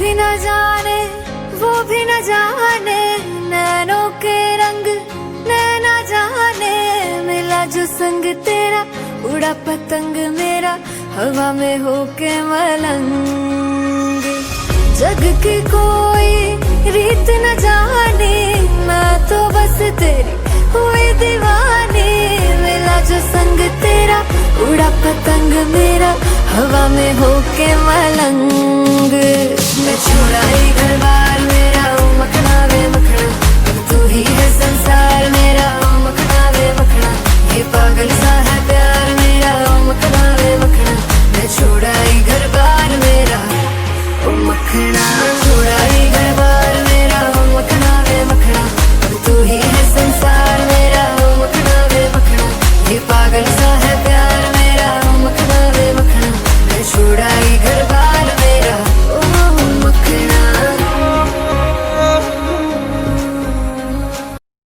भी न जाने वो भी न जाने, नैनों के रंग नैना जाने। मिला जो संग तेरा उड़ा पतंग मेरा, हवा में होके मलंग। जग की कोई रीत न जाने, मैं तो बस तेरी हुई दीवानी। मिला जो संग तेरा उड़ा पतंग मेरा, हवा में होके मलंग। मैं छोड़ा ही घर बार मेरा, ओ मखना वे मखना, अब तू ही है संसार मेरा, ओ मखना वे मखना। ये पागल सा है प्यार मेरा, ओ मखना वे मखना। मैं छोड़ा ही घर बार मेरा, ओ मखना। छोड़ा ही घर बार मेरा, ओ मखना वे मखना, अब तू ही है संसार मेरा, ओ मखना वे मखना। ये पागल सा है